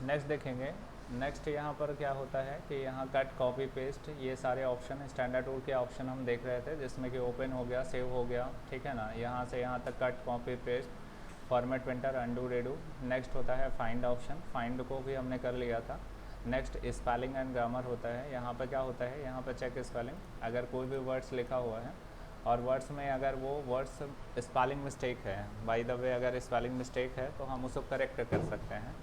Next देखेंगे। Next यहाँ पर क्या होता है कि यहाँ कट कॉपी पेस्ट ये सारे ऑप्शन स्टैंडर्ड टूल के ऑप्शन हम देख रहे थे, जिसमें कि ओपन हो गया, सेव हो गया, ठीक है ना। यहाँ से यहाँ तक cut copy paste, format printer, undo redo. Next होता है फाइंड ऑप्शन, फाइंड को भी हमने कर लिया था। नेक्स्ट स्पेलिंग एंड ग्रामर होता है। यहाँ पर क्या होता है, यहाँ पर चेक स्पेलिंग, अगर कोई भी वर्ड्स लिखा हुआ है और वर्ड्स में अगर वो वर्ड्स स्पेलिंग मिस्टेक है, बाय द वे अगर स्पेलिंग मिस्टेक है तो हम उसको करेक्ट कर सकते हैं।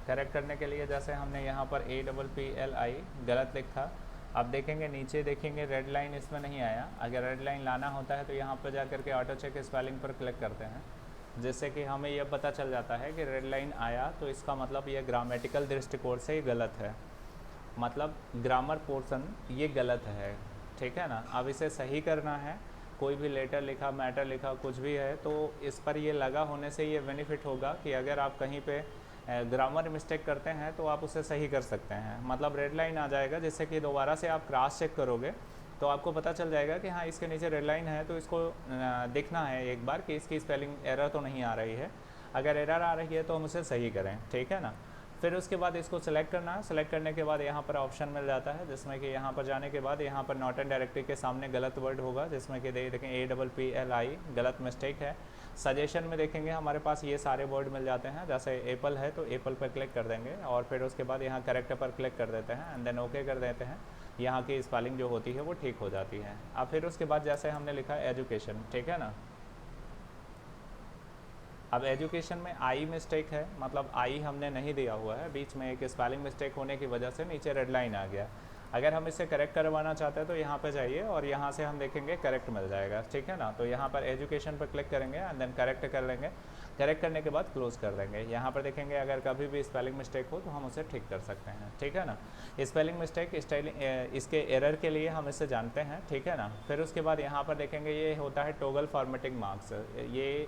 करेक्ट करने के लिए जैसे हमने यहाँ पर APPLI गलत लिखा, अब देखेंगे नीचे देखेंगे रेड लाइन इसमें नहीं आया। अगर रेड लाइन लाना होता है तो यहाँ पर जा करके ऑटो चेक स्पेलिंग पर क्लिक करते हैं, जिससे कि हमें यह पता चल जाता है कि रेड लाइन आया तो इसका मतलब ये ग्रामेटिकल दृष्टिकोण से ही गलत है, मतलब ग्रामर पोर्शन ये गलत है, ठीक है ना। अब इसे सही करना है, कोई भी लेटर लिखा, मैटर लिखा, कुछ भी है तो इस पर ये लगा होने से ये बेनिफिट होगा कि अगर आप कहीं पे ग्रामर मिस्टेक करते हैं तो आप उसे सही कर सकते हैं। मतलब रेड लाइन आ जाएगा, जिससे कि दोबारा से आप क्रॉस चेक करोगे तो आपको पता चल जाएगा कि हाँ इसके नीचे रेड लाइन है, तो इसको देखना है एक बार कि इसकी स्पेलिंग एरर तो नहीं आ रही है। अगर एरर आ रही है तो हम उसे सही करें, ठीक है ना। फिर उसके बाद इसको सेलेक्ट करना है। सेलेक्ट करने के बाद यहाँ पर ऑप्शन मिल जाता है, जिसमें कि यहाँ पर जाने के बाद यहाँ पर नॉट एन डायरेक्टरी के सामने गलत वर्ड होगा, जिसमें कि देखें APPLI गलत मिस्टेक है। सजेशन में देखेंगे हमारे पास ये सारे वर्ड मिल जाते हैं, जैसे एप्पल है तो एप्पल पर क्लिक कर देंगे और फिर उसके बाद यहाँ करेक्ट पर क्लिक कर देते हैं एंड देन ओके कर देते हैं। यहाँ की स्पेलिंग जो होती है वो ठीक हो जाती है। अब फिर उसके बाद जैसे हमने लिखा एजुकेशन, ठीक है ना। अब एजुकेशन में आई मिस्टेक है, मतलब आई हमने नहीं दिया हुआ है, बीच में एक स्पेलिंग मिस्टेक होने की वजह से नीचे रेड लाइन आ गया। अगर हम इसे करेक्ट करवाना चाहते हैं तो यहाँ पे जाइए और यहाँ से हम देखेंगे करेक्ट मिल जाएगा, ठीक है ना। तो यहाँ पर एजुकेशन पर क्लिक करेंगे एंड देन करेक्ट कर लेंगे। करेक्ट करने के बाद क्लोज कर देंगे। यहाँ पर देखेंगे अगर कभी भी स्पेलिंग मिस्टेक हो तो हम उसे ठीक कर सकते हैं, ठीक है ना। स्पेलिंग मिस्टेक इसके एरर के लिए हम इसे जानते हैं, ठीक है ना। फिर उसके बाद यहाँ पर देखेंगे ये होता है टॉगल फॉर्मेटिंग मार्क्स। ये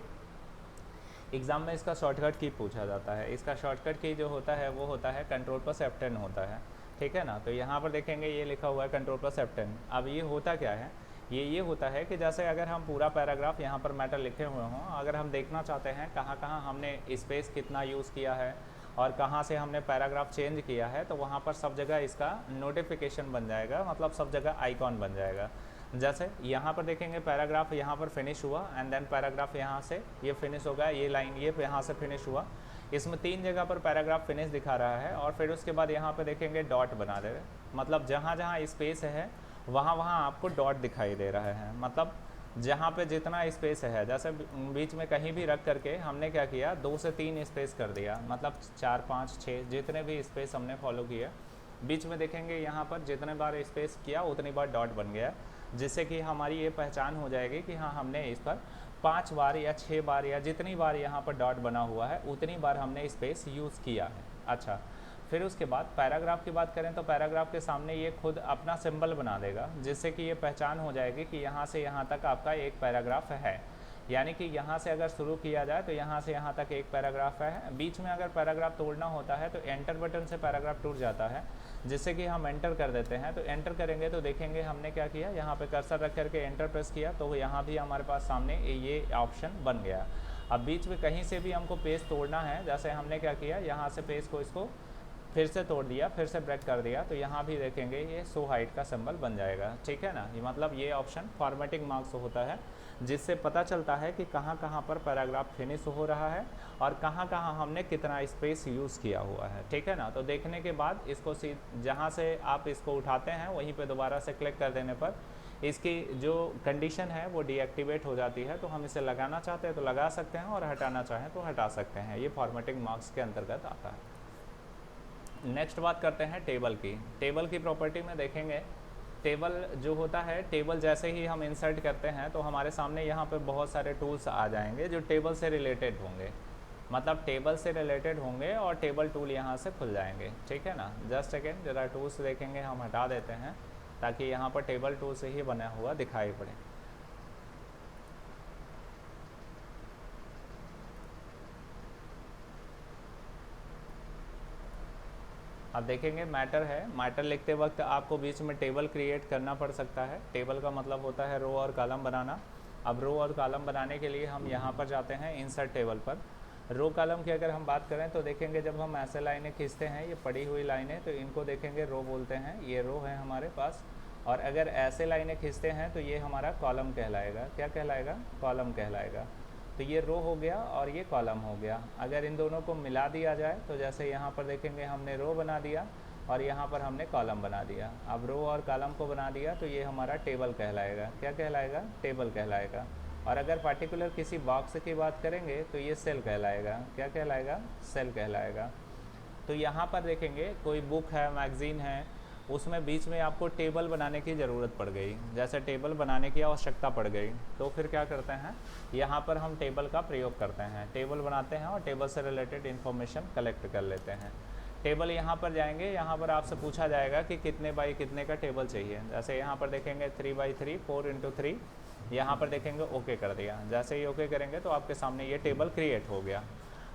एग्ज़ाम में इसका शॉर्टकट की पूछा जाता है। इसका शॉर्टकट की जो होता है वो होता है Ctrl+F10 होता है, ठीक है ना। तो यहाँ पर देखेंगे ये लिखा हुआ है Ctrl+F10। अब ये होता क्या है, ये होता है कि जैसे अगर हम पूरा पैराग्राफ यहाँ पर मैटर लिखे हुए हों, अगर हम देखना चाहते हैं कहाँ कहाँ हमने स्पेस कितना यूज़ किया है और कहाँ से हमने पैराग्राफ चेंज किया है, तो वहाँ पर सब जगह इसका नोटिफिकेशन बन जाएगा, मतलब सब जगह आइकॉन बन जाएगा। जैसे यहाँ पर देखेंगे पैराग्राफ यहाँ पर फिनिश हुआ एंड देन पैराग्राफ यहाँ से ये फिनिश होगा, ये लाइन ये यहाँ से फिनिश हुआ। इसमें 3 जगह पर पैराग्राफ फिनिश दिखा रहा है और फिर उसके बाद यहाँ पर देखेंगे डॉट बना दे रहे, मतलब जहाँ जहाँ स्पेस है वहाँ वहाँ आपको डॉट दिखाई दे रहा है। मतलब जहाँ पे जितना स्पेस है, जैसे बीच में कहीं भी रख करके हमने क्या किया 2 से 3 स्पेस कर दिया, मतलब 4 5 6 जितने भी स्पेस हमने फॉलो किया। बीच में देखेंगे यहाँ पर जितने बार स्पेस किया उतनी बार डॉट बन गया, जिससे कि हमारी ये पहचान हो जाएगी कि हाँ हमने इस पर 5 बार या 6 बार या जितनी बार यहाँ पर डॉट बना हुआ है उतनी बार हमने स्पेस यूज़ किया है। अच्छा, फिर उसके बाद पैराग्राफ की बात करें तो पैराग्राफ के सामने ये खुद अपना सिंबल बना देगा, जिससे कि ये पहचान हो जाएगी कि यहाँ से यहाँ तक आपका एक पैराग्राफ है। यानी कि यहाँ से अगर शुरू किया जाए तो यहाँ से यहाँ तक एक पैराग्राफ है। बीच में अगर पैराग्राफ तोड़ना होता है तो एंटर बटन से पैराग्राफ टूट जाता है, जिससे कि हम एंटर कर देते हैं। तो एंटर करेंगे तो देखेंगे हमने क्या किया, यहाँ पे कर्सर रख करके एंटर प्रेस किया तो यहाँ भी हमारे पास सामने ये ऑप्शन बन गया। अब बीच में कहीं से भी हमको पेज तोड़ना है, जैसे हमने क्या किया यहाँ से पेज को इसको फिर से तोड़ दिया, फिर से ब्रेक कर दिया, तो यहाँ भी देखेंगे ये शो हाइट का सिंबल बन जाएगा, ठीक है ना। ये मतलब ये ऑप्शन फॉर्मेटिंग मार्क्स होता है, जिससे पता चलता है कि कहाँ कहाँ पर पैराग्राफ फिनिश हो रहा है और कहाँ कहाँ हमने कितना स्पेस यूज़ किया हुआ है, ठीक है ना। तो देखने के बाद इसको जहाँ से आप इसको उठाते हैं वहीं पे दोबारा से क्लिक कर देने पर इसकी जो कंडीशन है वो डीएक्टिवेट हो जाती है। तो हम इसे लगाना चाहते हैं तो लगा सकते हैं और हटाना चाहें तो हटा सकते हैं। ये फॉर्मेटिंग मार्क्स के अंतर्गत आता है। नेक्स्ट बात करते हैं टेबल की। टेबल की प्रॉपर्टी में देखेंगे, टेबल जो होता है, टेबल जैसे ही हम इंसर्ट करते हैं तो हमारे सामने यहाँ पर बहुत सारे टूल्स आ जाएंगे जो टेबल से रिलेटेड होंगे, मतलब टेबल से रिलेटेड होंगे और टेबल टूल यहाँ से खुल जाएंगे, ठीक है ना। जस्ट सेकेंड, जरा टूल्स देखेंगे, हम हटा देते हैं ताकि यहाँ पर टेबल टूल से ही बना हुआ दिखाई पड़े। अब देखेंगे मैटर है, मैटर लिखते वक्त आपको बीच में टेबल क्रिएट करना पड़ सकता है। टेबल का मतलब होता है रो और कॉलम बनाना। अब रो और कॉलम बनाने के लिए हम यहाँ पर जाते हैं इंसर्ट टेबल पर। रो कॉलम की अगर हम बात करें तो देखेंगे जब हम ऐसे लाइनें खींचते हैं, ये पड़ी हुई लाइनें, तो इनको देखेंगे रो बोलते हैं, ये रो है हमारे पास। और अगर ऐसे लाइनें खींचते हैं तो ये हमारा कॉलम कहलाएगा। क्या कहलाएगा? कॉलम कहलाएगा। तो ये रो हो गया और ये कॉलम हो गया। अगर इन दोनों को मिला दिया जाए तो जैसे यहाँ पर देखेंगे हमने रो बना दिया और यहाँ पर हमने कॉलम बना दिया। अब रो और कॉलम को बना दिया तो ये हमारा टेबल कहलाएगा। क्या कहलाएगा? टेबल कहलाएगा। और अगर पार्टिकुलर किसी बॉक्स की बात करेंगे तो ये सेल कहलाएगा। क्या कहलाएगा? सेल कहलाएगा। तो यहाँ पर देखेंगे कोई बुक है, मैगज़ीन है, उसमें बीच में आपको टेबल बनाने की ज़रूरत पड़ गई, जैसे टेबल बनाने की आवश्यकता पड़ गई, तो फिर क्या करते हैं, यहाँ पर हम टेबल का प्रयोग करते हैं, टेबल बनाते हैं और टेबल से रिलेटेड इन्फॉर्मेशन कलेक्ट कर लेते हैं। टेबल यहाँ पर जाएंगे, यहाँ पर आपसे पूछा जाएगा कि कितने बाई कितने का टेबल चाहिए। जैसे यहाँ पर देखेंगे 3x3 4x3, यहाँ पर देखेंगे ओके कर दिया। जैसे ही ओके करेंगे तो आपके सामने ये टेबल क्रिएट हो गया।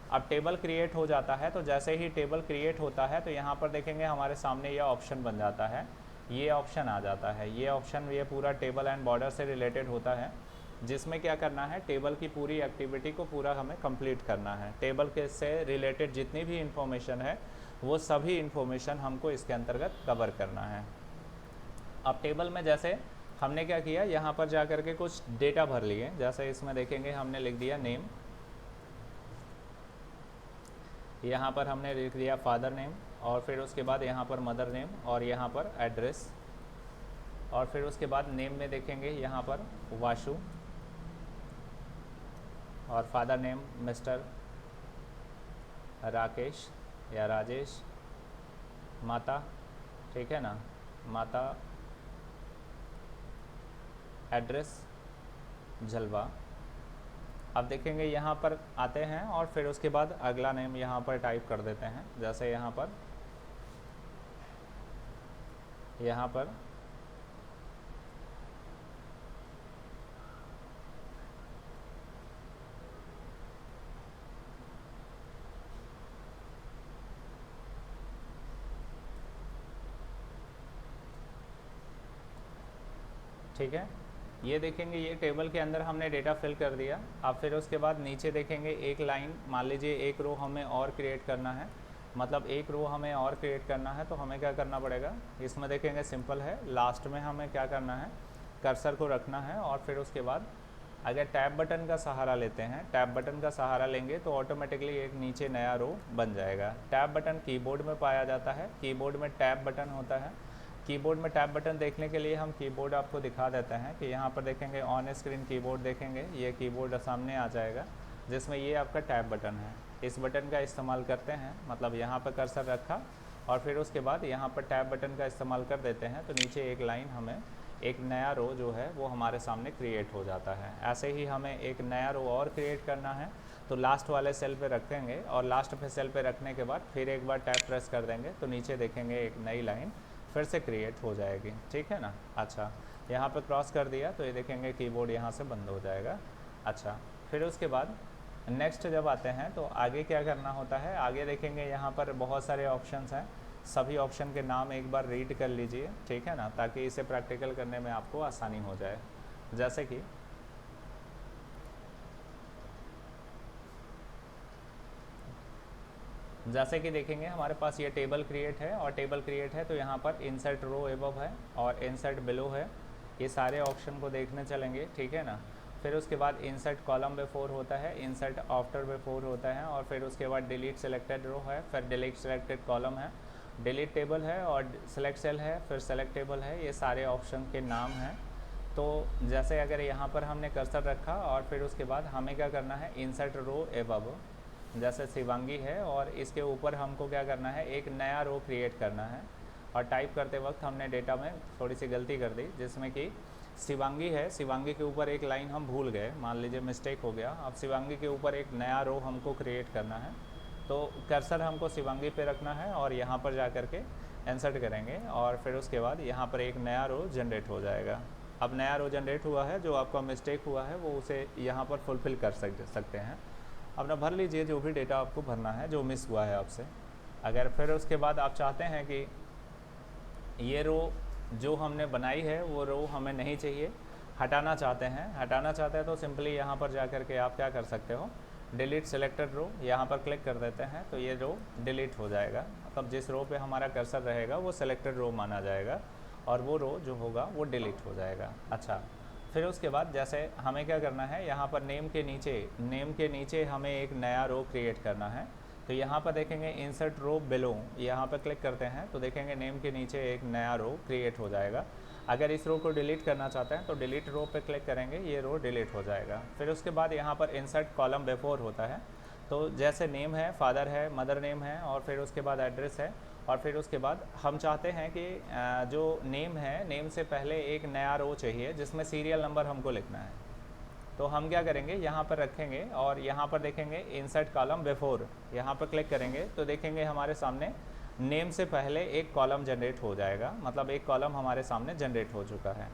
अब टेबल क्रिएट हो जाता है तो जैसे ही टेबल क्रिएट होता है तो यहाँ पर देखेंगे हमारे सामने यह ऑप्शन बन जाता है, ये ऑप्शन आ जाता है। ये ऑप्शन ये पूरा टेबल एंड बॉर्डर से रिलेटेड होता है, जिसमें क्या करना है, टेबल की पूरी एक्टिविटी को पूरा हमें कंप्लीट करना है। टेबल के से रिलेटेड जितनी भी इंफॉर्मेशन है वो सभी इंफॉर्मेशन हमको इसके अंतर्गत कवर करना है। अब टेबल में जैसे हमने क्या किया, यहाँ पर जा कर के कुछ डेटा भर लिए। जैसे इसमें देखेंगे हमने लिख दिया नेम, यहाँ पर हमने लिख दिया फादर नेम, और फिर उसके बाद यहाँ पर मदर नेम, और यहाँ पर एड्रेस, और फिर उसके बाद नेम में देखेंगे यहाँ पर वाशु, और फादर नेम मिस्टर राकेश या राजेश, माता, ठीक है ना, माता, एड्रेस जलवा। अब देखेंगे यहाँ पर आते हैं और फिर उसके बाद अगला नेम यहाँ पर टाइप कर देते हैं। जैसे यहाँ पर ठीक है, ये देखेंगे ये टेबल के अंदर हमने डेटा फिल कर दिया। अब फिर उसके बाद नीचे देखेंगे एक लाइन, मान लीजिए एक रो हमें और क्रिएट करना है, मतलब एक रो हमें और क्रिएट करना है, तो हमें क्या करना पड़ेगा, इसमें देखेंगे सिंपल है, लास्ट में हमें क्या करना है, कर्सर को रखना है, और फिर उसके बाद अगर टैब बटन का सहारा लेते हैं, टैब बटन का सहारा लेंगे तो ऑटोमेटिकली एक नीचे नया रो बन जाएगा। टैब बटन कीबोर्ड में पाया जाता है, कीबोर्ड में टैब बटन होता है। कीबोर्ड में टैब बटन देखने के लिए हम कीबोर्ड आपको दिखा देते हैं कि यहाँ पर देखेंगे ऑन स्क्रीन कीबोर्ड देखेंगे, ये कीबोर्ड सामने आ जाएगा जिसमें ये आपका टैब बटन है। इस बटन का इस्तेमाल करते हैं, मतलब यहाँ पर कर्सर रखा और फिर उसके बाद यहाँ पर टैब बटन का इस्तेमाल कर देते हैं, तो नीचे एक लाइन हमें एक नया रो जो है वो हमारे सामने क्रिएट हो जाता है। ऐसे ही हमें एक नया रो और क्रिएट करना है तो लास्ट वाले सेल पे रखेंगे और लास्ट पे सेल पे रखने के बाद फिर एक बार टैब प्रेस कर देंगे तो नीचे देखेंगे एक नई लाइन फिर से क्रिएट हो जाएगी, ठीक है ना। अच्छा, यहाँ पे क्रॉस कर दिया तो ये देखेंगे कीबोर्ड यहाँ से बंद हो जाएगा। अच्छा, फिर उसके बाद नेक्स्ट जब आते हैं तो आगे क्या करना होता है, आगे देखेंगे यहाँ पर बहुत सारे ऑप्शंस हैं, सभी ऑप्शन के नाम एक बार रीड कर लीजिए, ठीक है ना, ताकि इसे प्रैक्टिकल करने में आपको आसानी हो जाए। जैसे कि देखेंगे हमारे पास ये टेबल क्रिएट है और टेबल क्रिएट है तो यहाँ पर इंसर्ट रो एबव है और इंसर्ट बिलो है, ये सारे ऑप्शन को देखने चलेंगे, ठीक है ना। फिर उसके बाद इंसर्ट कॉलम बिफोर होता है, इंसर्ट आफ्टर बिफोर होता है, और फिर उसके बाद डिलीट सेलेक्टेड रो है, फिर डिलीट सेलेक्टेड कॉलम है, डिलीट टेबल है और सेलेक्ट सेल है, फिर सेलेक्ट टेबल है। ये सारे ऑप्शन के नाम हैं। तो जैसे अगर यहाँ पर हमने कर्सर रखा और फिर उसके बाद हमें क्या करना है, इंसर्ट रो एबव, जैसे शिवांगी है और इसके ऊपर हमको क्या करना है, एक नया रो क्रिएट करना है। और टाइप करते वक्त हमने डेटा में थोड़ी सी गलती कर दी, जिसमें कि शिवांगी है, शिवांगी के ऊपर एक लाइन हम भूल गए, मान लीजिए मिस्टेक हो गया। अब शिवांगी के ऊपर एक नया रो हमको क्रिएट करना है तो कर्सर हमको शिवांगी पे रखना है और यहाँ पर जा कर के इंसर्ट करेंगे और फिर उसके बाद यहाँ पर एक नया रो जनरेट हो जाएगा। अब नया रो जनरेट हुआ है, जो आपका मिस्टेक हुआ है वो उसे यहाँ पर फुलफ़िल कर सकते हैं। अपना भर लीजिए जो भी डेटा आपको भरना है, जो मिस हुआ है आपसे। अगर फिर उसके बाद आप चाहते हैं कि ये रो जो हमने बनाई है वो रो हमें नहीं चाहिए, हटाना चाहते हैं तो सिंपली यहाँ पर जा कर के आप क्या कर सकते हो, डिलीट सेलेक्टेड रो, यहाँ पर क्लिक कर देते हैं तो ये रो डिलीट हो जाएगा। मतलब जिस रो पे हमारा कर्सर रहेगा वो सेलेक्टेड रो माना जाएगा और वो रो जो होगा वो डिलीट हो जाएगा। अच्छा, फिर उसके बाद जैसे हमें क्या करना है, यहाँ पर नेम के नीचे हमें एक नया रो क्रिएट करना है। तो यहाँ पर देखेंगे इंसर्ट रो बिलो, यहाँ पर क्लिक करते हैं तो देखेंगे नेम के नीचे एक नया रो क्रिएट हो जाएगा। अगर इस रो को डिलीट करना चाहते हैं तो डिलीट रो पे क्लिक करेंगे, ये रो डिलीट हो जाएगा। फिर उसके बाद यहाँ पर इंसर्ट कॉलम बिफोर होता है। तो जैसे नेम है, फादर है, मदर नेम है और फिर उसके बाद एड्रेस है और फिर उसके बाद हम चाहते हैं कि जो नेम है, नेम से पहले एक नया रो चाहिए जिसमें सीरियल नंबर हमको लिखना है। तो हम क्या करेंगे, यहाँ पर रखेंगे और यहाँ पर देखेंगे इंसर्ट कॉलम बिफोर, यहाँ पर क्लिक करेंगे तो देखेंगे हमारे सामने नेम से पहले एक कॉलम जनरेट हो जाएगा। मतलब एक कॉलम हमारे सामने जनरेट हो चुका है।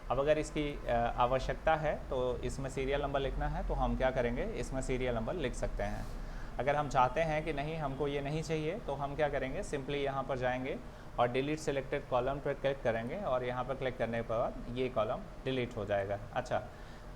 अब अगर इसकी आवश्यकता है तो इसमें सीरियल नंबर लिखना है तो हम क्या करेंगे, इसमें सीरियल नंबर लिख सकते हैं। अगर हम चाहते हैं कि नहीं हमको ये नहीं चाहिए तो हम क्या करेंगे, सिंपली यहाँ पर जाएंगे और डिलीट सेलेक्टेड कॉलम पर क्लिक करेंगे और यहाँ पर क्लिक करने के बाद ये कॉलम डिलीट हो जाएगा। अच्छा,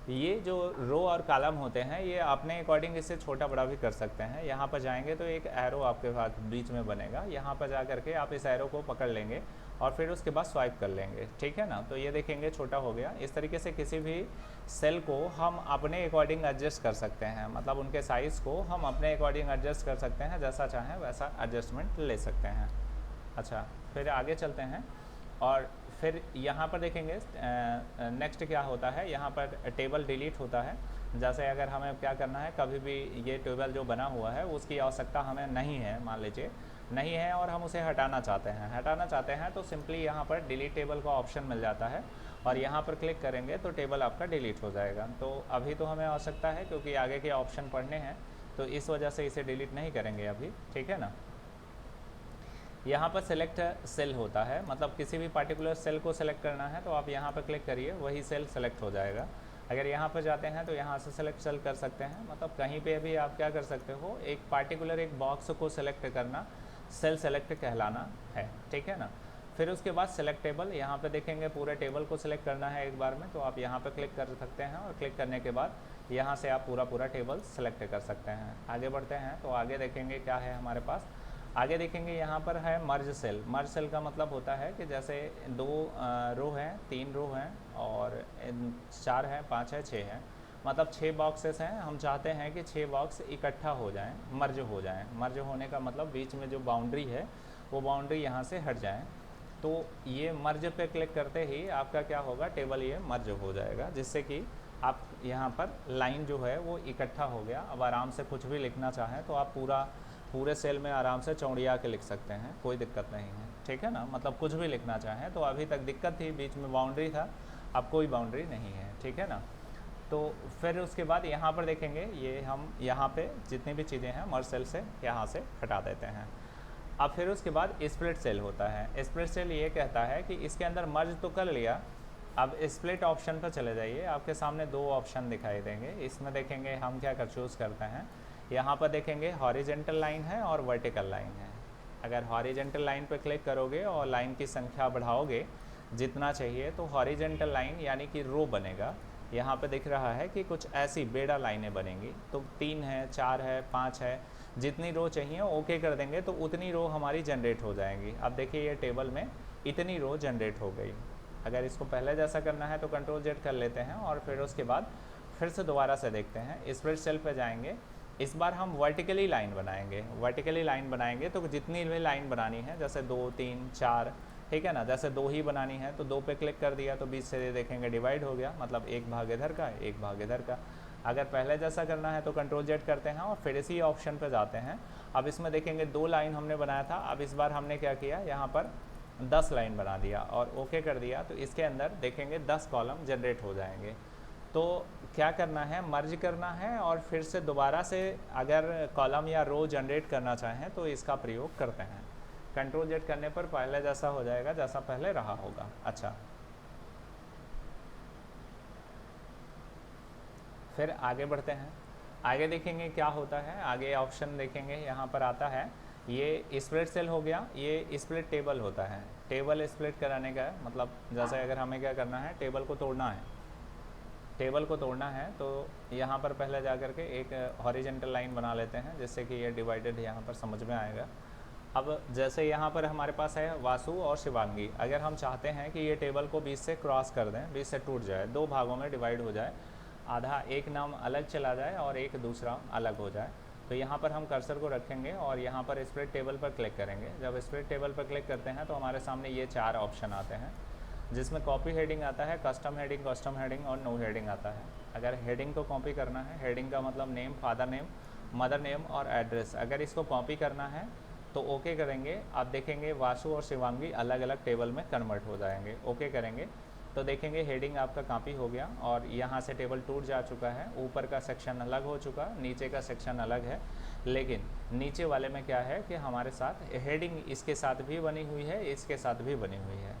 ये जो रो और कॉलम होते हैं ये अपने अकॉर्डिंग इससे छोटा बड़ा भी कर सकते हैं। यहाँ पर जाएंगे तो एक एरो आपके पास बीच में बनेगा, यहाँ पर जा करके आप इस एरो को पकड़ लेंगे और फिर उसके बाद स्वाइप कर लेंगे, ठीक है ना। तो ये देखेंगे छोटा हो गया। इस तरीके से किसी भी सेल को हम अपने अकॉर्डिंग एडजस्ट कर सकते हैं, मतलब उनके साइज़ को हम अपने अकॉर्डिंग एडजस्ट कर सकते हैं, जैसा चाहें वैसा एडजस्टमेंट ले सकते हैं। अच्छा, फिर आगे चलते हैं और फिर यहाँ पर देखेंगे नेक्स्ट क्या होता है, यहाँ पर टेबल डिलीट होता है। जैसे अगर हमें क्या करना है, कभी भी ये टेबल जो बना हुआ है उसकी आवश्यकता हमें नहीं है, मान लीजिए नहीं है और हम उसे हटाना चाहते हैं तो सिंपली यहाँ पर डिलीट टेबल का ऑप्शन मिल जाता है और यहाँ पर क्लिक करेंगे तो टेबल आपका डिलीट हो जाएगा। तो अभी तो हमें आवश्यकता है क्योंकि आगे के ऑप्शन पढ़ने हैं तो इस वजह से इसे डिलीट नहीं करेंगे अभी, ठीक है ना। यहाँ पर सेलेक्ट सेल होता है, मतलब किसी भी पार्टिकुलर सेल को सेलेक्ट करना है तो आप यहाँ पर क्लिक करिए, वही सेल सेलेक्ट हो जाएगा। अगर यहाँ पर जाते हैं तो यहाँ से सेलेक्ट सेल कर सकते हैं, मतलब कहीं पे भी आप क्या कर सकते हो, एक पार्टिकुलर एक बॉक्स को सेलेक्ट करना सेल सेलेक्ट कहलाना है, ठीक है ना। फिर उसके बाद सेलेक्ट टेबल, यहाँ पे देखेंगे पूरे टेबल को सिलेक्ट करना है एक बार में, तो आप यहाँ पे क्लिक कर सकते हैं और क्लिक करने के बाद यहाँ से आप पूरा टेबल सेलेक्ट कर सकते हैं। आगे बढ़ते हैं तो आगे देखेंगे क्या है हमारे पास। आगे देखेंगे यहाँ पर है मर्ज सेल। मर्ज सेल का मतलब होता है कि जैसे 2 रो हैं, 3 रो हैं और 4 हैं, 5 है, 6 हैं, मतलब 6 बॉक्सेस हैं। हम चाहते हैं कि 6 बॉक्स इकट्ठा हो जाएं, मर्ज हो जाएं। मर्ज होने का मतलब बीच में जो बाउंड्री है वो बाउंड्री यहाँ से हट जाएं। तो ये मर्ज पे क्लिक करते ही आपका क्या होगा, टेबल ये मर्ज हो जाएगा, जिससे कि आप यहाँ पर लाइन जो है वो इकट्ठा हो गया। अब आराम से कुछ भी लिखना चाहें तो आप पूरे सेल में आराम से चौड़िया के लिख सकते हैं, कोई दिक्कत नहीं है, ठीक है ना। मतलब कुछ भी लिखना चाहें तो अभी तक दिक्कत थी, बीच में बाउंड्री था, अब कोई बाउंड्री नहीं है, ठीक है ना। तो फिर उसके बाद यहाँ पर देखेंगे ये हम यहाँ पे जितनी भी चीज़ें हैं मर्ज सेल से यहाँ से हटा देते हैं। अब फिर उसके बाद स्प्लिट सेल होता है। स्प्लिट सेल ये कहता है कि इसके अंदर मर्ज तो कर लिया, अब स्प्लिट ऑप्शन पर चले जाइए, आपके सामने 2 ऑप्शन दिखाई देंगे। इसमें देखेंगे हम क्या चूज़ करते हैं, यहाँ पर देखेंगे हॉरिजेंटल लाइन है और वर्टिकल लाइन है। अगर हॉरिजेंटल लाइन पर क्लिक करोगे और लाइन की संख्या बढ़ाओगे जितना चाहिए तो हॉरिजेंटल लाइन यानी कि रो बनेगा। यहाँ पे दिख रहा है कि कुछ ऐसी बेड़ा लाइनें बनेंगी, तो 3 है, 4 है, 5 है, जितनी रो चाहिए ओके कर देंगे तो उतनी रो हमारी जनरेट हो जाएंगी। अब देखिए ये टेबल में इतनी रो जनरेट हो गई। अगर इसको पहले जैसा करना है तो कंट्रोल जेड कर लेते हैं और फिर उसके बाद फिर से दोबारा से देखते हैं। स्प्लिट सेल पे जाएंगे, इस बार हम वर्टिकली लाइन बनाएंगे। वर्टिकली लाइन बनाएंगे तो जितनी भी लाइन बनानी है, जैसे 2, 3, 4, ठीक है ना, जैसे 2 ही बनानी है तो 2 पे क्लिक कर दिया तो बीच से देखेंगे डिवाइड हो गया, मतलब 1 भाग इधर का 1 भाग इधर का। अगर पहले जैसा करना है तो कंट्रोल जेड करते हैं और फिर इसी ऑप्शन पे जाते हैं। अब इसमें देखेंगे 2 लाइन हमने बनाया था, अब इस बार हमने क्या किया, यहाँ पर 10 लाइन बना दिया और ओके कर दिया, तो इसके अंदर देखेंगे 10 कॉलम जनरेट हो जाएंगे। तो क्या करना है, मर्ज करना है और फिर से दोबारा से अगर कॉलम या रो जनरेट करना चाहें तो इसका प्रयोग करते हैं। कंट्रोल जेड करने पर पहले जैसा हो जाएगा जैसा पहले रहा होगा। अच्छा, फिर आगे बढ़ते हैं। आगे देखेंगे क्या होता है, आगे ऑप्शन देखेंगे यहाँ पर आता है, ये स्प्लिट सेल हो गया, ये स्प्लिट टेबल होता है। टेबल स्प्लिट कराने का मतलब जैसे अगर हमें क्या करना है, टेबल को तोड़ना है टेबल को तोड़ना है तो यहाँ पर पहले जा कर के एक हॉरिजेंटल लाइन बना लेते हैं, जिससे कि ये डिवाइडेड यहाँ पर समझ में आएगा। अब जैसे यहाँ पर हमारे पास है वासु और शिवांगी, अगर हम चाहते हैं कि ये टेबल को बीच से क्रॉस कर दें, बीच से टूट जाए, दो भागों में डिवाइड हो जाए, आधा एक नाम अलग चला जाए और एक दूसरा अलग हो जाए, तो यहाँ पर हम कर्सर को रखेंगे और यहाँ पर स्प्लिट टेबल पर क्लिक करेंगे। जब स्प्लिट टेबल पर क्लिक करते हैं तो हमारे सामने ये 4 ऑप्शन आते हैं, जिसमें कॉपी हेडिंग आता है, कस्टम हेडिंग और नो हेडिंग आता है। अगर हेडिंग को कॉपी करना है, हेडिंग का मतलब name, father name, mother name और एड्रेस, अगर इसको कॉपी करना है तो ओके करेंगे। आप देखेंगे वासु और शिवांगी अलग अलग टेबल में कन्वर्ट हो जाएंगे। ओके करेंगे तो देखेंगे हेडिंग आपका कॉपी हो गया और यहाँ से टेबल टूट जा चुका है, ऊपर का सेक्शन अलग हो चुका, नीचे का सेक्शन अलग है। लेकिन नीचे वाले में क्या है कि हमारे साथ हेडिंग इसके साथ भी बनी हुई है, इसके साथ भी बनी हुई है।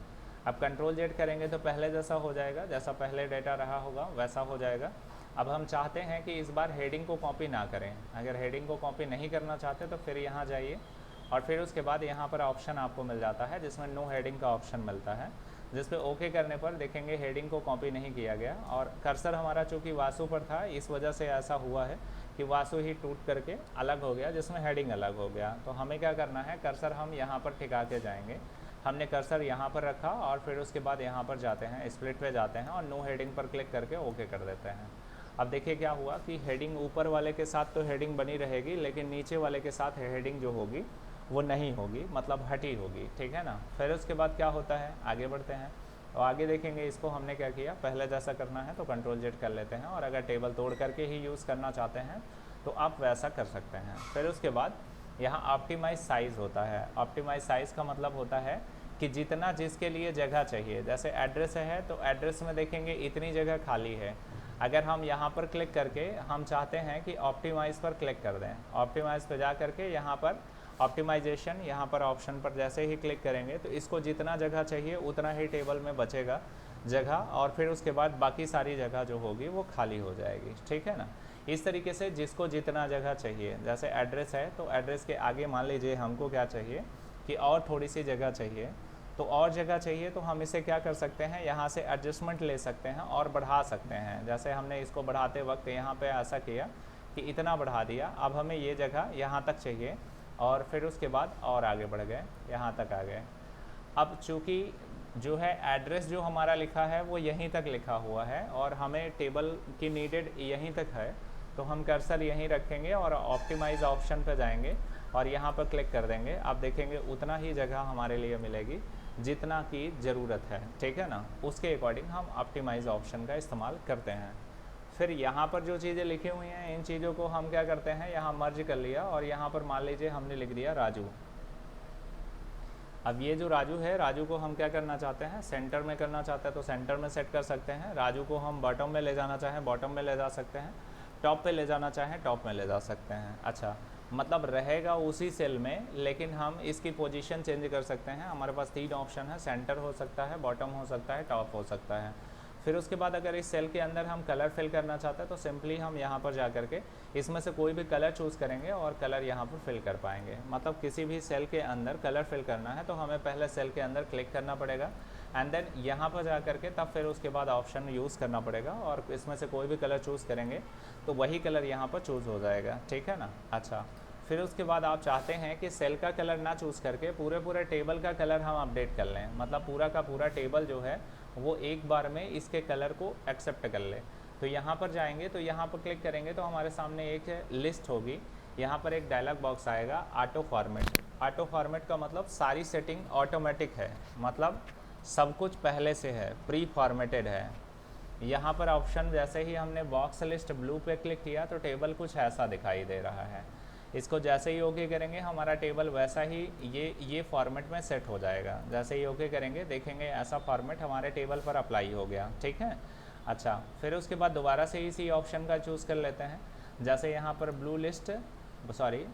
अब कंट्रोल जेड करेंगे तो पहले जैसा हो जाएगा, जैसा पहले डेटा रहा होगा वैसा हो जाएगा। अब हम चाहते हैं कि इस बार हेडिंग को कॉपी ना करें। अगर हेडिंग को कॉपी नहीं करना चाहते तो फिर यहाँ जाइए और फिर उसके बाद यहाँ पर ऑप्शन आपको मिल जाता है जिसमें नो हेडिंग का ऑप्शन मिलता है, जिस पे ओके करने पर देखेंगे हेडिंग को कॉपी नहीं किया गया। और कर्सर हमारा चूँकि वासु पर था, इस वजह से ऐसा हुआ है कि वासु ही टूट करके अलग हो गया, जिसमें हेडिंग अलग हो गया। तो हमें क्या करना है, कर्सर हम यहाँ पर टिका के जाएंगे। हमने कर्सर यहाँ पर रखा और फिर उसके बाद यहाँ पर जाते हैं, स्प्लिट पे जाते हैं और नो हेडिंग पर क्लिक करके ओके कर देते हैं। अब देखिए क्या हुआ कि हेडिंग ऊपर वाले के साथ तो हेडिंग बनी रहेगी, लेकिन नीचे वाले के साथ हेडिंग जो होगी वो नहीं होगी, मतलब हटी होगी। ठीक है ना। फिर उसके बाद क्या होता है, आगे बढ़ते हैं और आगे देखेंगे इसको हमने क्या किया। पहले जैसा करना है तो कंट्रोल जेड कर लेते हैं और अगर टेबल तोड़ करके ही यूज़ करना चाहते हैं तो आप वैसा कर सकते हैं। फिर उसके बाद यहाँ ऑप्टिमाइज साइज़ होता है। ऑप्टिमाइज साइज़ का मतलब होता है कि जितना जिसके लिए जगह चाहिए, जैसे एड्रेस है तो एड्रेस में देखेंगे इतनी जगह खाली है। अगर हम यहाँ पर क्लिक करके हम चाहते हैं कि ऑप्टिमाइज़ पर क्लिक कर दें, ऑप्टिमाइज़ पर जा करके यहाँ पर ऑप्टिमाइजेशन, यहाँ पर ऑप्शन पर जैसे ही क्लिक करेंगे तो इसको जितना जगह चाहिए उतना ही टेबल में बचेगा जगह, और फिर उसके बाद बाकी सारी जगह जो होगी वो खाली हो जाएगी। ठीक है ना। इस तरीके से जिसको जितना जगह चाहिए, जैसे एड्रेस है तो एड्रेस के आगे मान लीजिए हमको क्या चाहिए कि और थोड़ी सी जगह चाहिए, तो और जगह चाहिए तो हम इसे क्या कर सकते हैं, यहाँ से एडजस्टमेंट ले सकते हैं और बढ़ा सकते हैं। जैसे हमने इसको बढ़ाते वक्त यहाँ पे ऐसा किया कि इतना बढ़ा दिया, अब हमें ये जगह यहाँ तक चाहिए और फिर उसके बाद और आगे बढ़ गए, यहाँ तक आ गए। अब चूँकि जो है एड्रेस जो हमारा लिखा है वो यहीं तक लिखा हुआ है और हमें टेबल की नीडेड यहीं तक है, तो हम कर्सर यहीं रखेंगे और ऑप्टिमाइज ऑप्शन पर जाएंगे और यहाँ पर क्लिक कर देंगे। आप देखेंगे उतना ही जगह हमारे लिए मिलेगी जितना की ज़रूरत है। ठीक है ना। उसके अकॉर्डिंग हम ऑप्टिमाइज ऑप्शन का इस्तेमाल करते हैं। फिर यहाँ पर जो चीज़ें लिखी हुई हैं इन चीज़ों को हम क्या करते हैं, यहाँ मर्ज कर लिया और यहाँ पर मान लीजिए हमने लिख दिया राजू। अब ये जो राजू है, राजू को हम क्या करना चाहते हैं, सेंटर में करना चाहते हैं तो सेंटर में सेट कर सकते हैं। राजू को हम बॉटम में ले जाना चाहें बॉटम में ले जा सकते हैं, टॉप पे ले जाना चाहें टॉप में ले जा सकते हैं। अच्छा, मतलब रहेगा उसी सेल में, लेकिन हम इसकी पोजीशन चेंज कर सकते हैं। हमारे पास 3 ऑप्शन है, सेंटर हो सकता है, बॉटम हो सकता है, टॉप हो सकता है। फिर उसके बाद अगर इस सेल के अंदर हम कलर फिल करना चाहते हैं तो सिंपली हम यहाँ पर जा करके इसमें से कोई भी कलर चूज़ करेंगे और कलर यहाँ पर फिल कर पाएंगे। मतलब किसी भी सेल के अंदर कलर फिल करना है तो हमें पहले सेल के अंदर क्लिक करना पड़ेगा एंड देन यहाँ पर जा करके तब फिर उसके बाद ऑप्शन यूज़ करना पड़ेगा और इसमें से कोई भी कलर चूज़ करेंगे तो वही कलर यहाँ पर चूज़ हो जाएगा। ठीक है ना। अच्छा, फिर उसके बाद आप चाहते हैं कि सेल का कलर ना चूज़ करके पूरे टेबल का कलर हम अपडेट कर लें, मतलब पूरा का पूरा टेबल जो है वो एक बार में इसके कलर को एक्सेप्ट कर ले। तो यहाँ पर जाएंगे तो यहाँ पर क्लिक करेंगे तो हमारे सामने एक लिस्ट होगी, यहाँ पर एक डायलॉग बॉक्स आएगा ऑटो फॉर्मेट। ऑटो फॉर्मेट का मतलब सारी सेटिंग ऑटोमेटिक है, मतलब सब कुछ पहले से है, प्री फॉर्मेटेड है। यहाँ पर ऑप्शन जैसे ही हमने बॉक्स लिस्ट ब्लू पे क्लिक किया तो टेबल कुछ ऐसा दिखाई दे रहा है। इसको जैसे ही ओके करेंगे हमारा टेबल वैसा ही ये फॉर्मेट में सेट हो जाएगा। जैसे ही ओके करेंगे देखेंगे ऐसा फॉर्मेट हमारे टेबल पर अप्लाई हो गया। ठीक है। अच्छा, फिर उसके बाद दोबारा से इसी ऑप्शन का चूज़ कर लेते हैं। जैसे यहाँ पर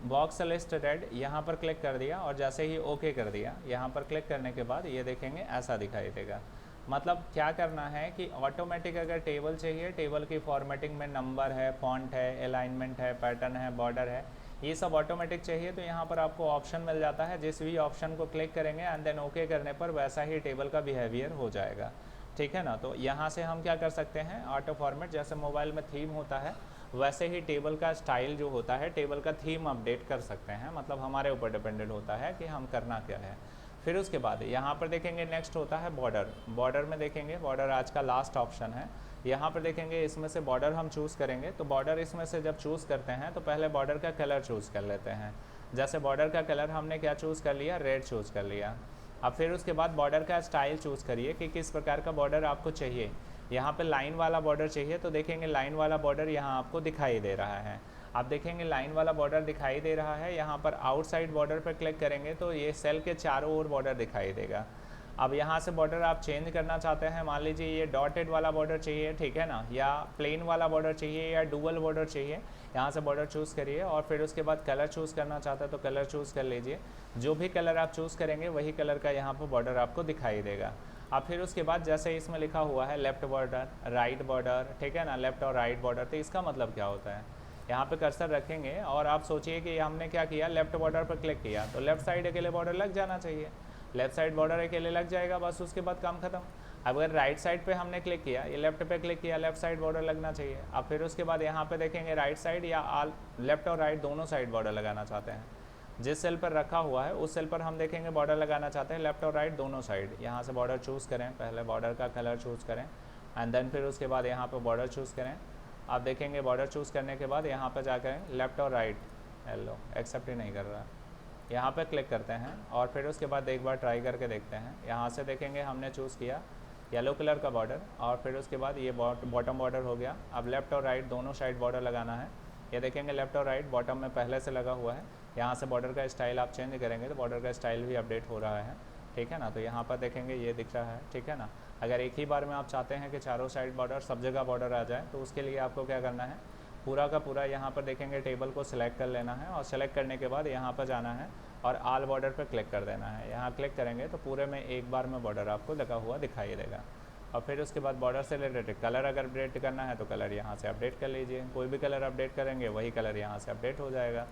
बॉक्स लिस्ट रेड, यहाँ पर क्लिक कर दिया और जैसे ही ओके कर दिया, यहाँ पर क्लिक करने के बाद ये देखेंगे ऐसा दिखाई देगा। मतलब क्या करना है कि ऑटोमेटिक अगर टेबल चाहिए, टेबल की फॉर्मेटिंग में नंबर है, फॉन्ट है, अलाइनमेंट है, पैटर्न है, बॉर्डर है, ये सब ऑटोमेटिक चाहिए तो यहाँ पर आपको ऑप्शन मिल जाता है। जिस भी ऑप्शन को क्लिक करेंगे एंड देन ओके करने पर वैसा ही टेबल का बिहेवियर हो जाएगा। ठीक है ना। तो यहाँ से हम क्या कर सकते हैं, ऑटो फॉर्मेट, जैसे मोबाइल में थीम होता है वैसे ही टेबल का स्टाइल जो होता है, टेबल का थीम अपडेट कर सकते हैं, मतलब हमारे ऊपर डिपेंडेंट होता है कि हम करना क्या है। फिर उसके बाद यहाँ पर देखेंगे नेक्स्ट होता है बॉर्डर। बॉर्डर में देखेंगे, बॉर्डर आज का लास्ट ऑप्शन है। यहाँ पर देखेंगे इसमें से बॉर्डर हम चूज़ करेंगे, तो बॉर्डर इसमें से जब चूज़ करते हैं तो पहले बॉर्डर का कलर चूज़ कर लेते हैं। जैसे बॉर्डर का कलर हमने क्या चूज़ कर लिया, रेड चूज़ कर लिया। अब फिर उसके बाद बॉर्डर का स्टाइल चूज़ करिए कि किस प्रकार का बॉर्डर आपको चाहिए। यहाँ पे लाइन वाला बॉर्डर चाहिए तो देखेंगे लाइन वाला बॉर्डर यहाँ आपको दिखाई दे रहा है। आप देखेंगे लाइन वाला बॉर्डर दिखाई दे रहा है, यहाँ पर आउटसाइड बॉर्डर पर क्लिक करेंगे तो ये सेल के चारों ओर बॉर्डर दिखाई देगा। अब यहाँ से बॉर्डर आप चेंज करना चाहते हैं, मान लीजिए ये डॉटेड वाला बॉर्डर चाहिए, ठीक है ना, या प्लेन वाला बॉर्डर चाहिए या डुअल बॉर्डर चाहिए, यहाँ से बॉर्डर चूज़ करिए। और फिर उसके बाद कलर चूज़ करना चाहते हैं तो कलर चूज़ कर लीजिए। जो भी कलर आप चूज़ करेंगे वही कलर का यहाँ पर बॉर्डर आपको दिखाई देगा। अब फिर उसके बाद जैसे इसमें लिखा हुआ है लेफ़्ट बॉर्डर, राइट बॉर्डर, ठीक है ना, लेफ़्ट और राइट बॉर्डर, तो इसका मतलब क्या होता है। यहाँ पे कर्सर रखेंगे और आप सोचिए कि हमने क्या किया, लेफ़्ट बॉर्डर पर क्लिक किया तो लेफ़्ट साइड अकेले बॉर्डर लग जाना चाहिए, लेफ़्ट साइड बॉर्डर अकेले लग जाएगा, बस उसके बाद काम खत्म। अगर राइट साइड पे हमने क्लिक किया, ये लेफ़्ट पे क्लिक किया, लेफ़्ट साइड बॉर्डर लगना चाहिए। अब फिर उसके बाद यहाँ पे देखेंगे राइट साइड या लेफ़्ट और राइट दोनों साइड बॉर्डर लगाना चाहते हैं। जिस सेल पर रखा हुआ है उस सेल पर हम देखेंगे बॉर्डर लगाना चाहते हैं लेफ़्ट और राइट दोनों साइड। यहाँ से बॉर्डर चूज़ करें, पहले बॉर्डर का कलर चूज़ करें एंड देन फिर उसके बाद यहाँ पर बॉर्डर चूज़ करें। आप देखेंगे बॉर्डर चूज़ करने के बाद यहाँ पर जाकर लेफ़्ट और राइट, हेलो एक्सेप्ट ही नहीं कर रहा, यहाँ पे क्लिक करते हैं और फिर उसके बाद एक बार ट्राई करके देखते हैं। यहाँ से देखेंगे हमने चूज़ किया येलो कलर का बॉर्डर और फिर उसके बाद ये बॉटम बॉर्डर हो गया। अब लेफ़्ट और राइट दोनों साइड बॉर्डर लगाना है। ये देखेंगे लेफ़्ट और राइट बॉटम में पहले से लगा हुआ है। यहाँ से बॉर्डर का स्टाइल आप चेंज करेंगे तो बॉर्डर का स्टाइल भी अपडेट हो रहा है, ठीक है ना। तो यहाँ पर देखेंगे ये दिख रहा है, ठीक है ना। अगर एक ही बार में आप चाहते हैं कि चारों साइड बॉर्डर सब जगह बॉर्डर आ जाए तो उसके लिए आपको क्या करना है, पूरा का पूरा यहाँ पर देखेंगे टेबल को सिलेक्ट कर लेना है और सेलेक्ट करने के बाद यहाँ पर जाना है और ऑल बॉर्डर पर क्लिक कर देना है। यहाँ क्लिक करेंगे तो पूरे में एक बार में बॉर्डर आपको लगा हुआ दिखाई देगा। और फिर उसके बाद बॉर्डर से रिलेटेड कलर अगर अपडेट करना है तो कलर यहाँ से अपडेट कर लीजिए, कोई भी कलर अपडेट करेंगे वही कलर यहाँ से अपडेट हो जाएगा।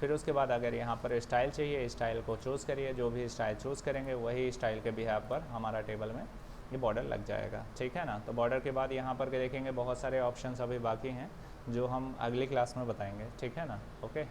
फिर उसके बाद अगर यहाँ पर स्टाइल चाहिए, स्टाइल को चूज़ करिए, जो भी स्टाइल चूज़ करेंगे वही स्टाइल के बिहाफ पर हमारा टेबल में ये बॉर्डर लग जाएगा, ठीक है ना। तो बॉर्डर के बाद यहाँ पर देखेंगे बहुत सारे ऑप्शंस अभी बाकी हैं जो हम अगली क्लास में बताएंगे, ठीक है ना। ओके।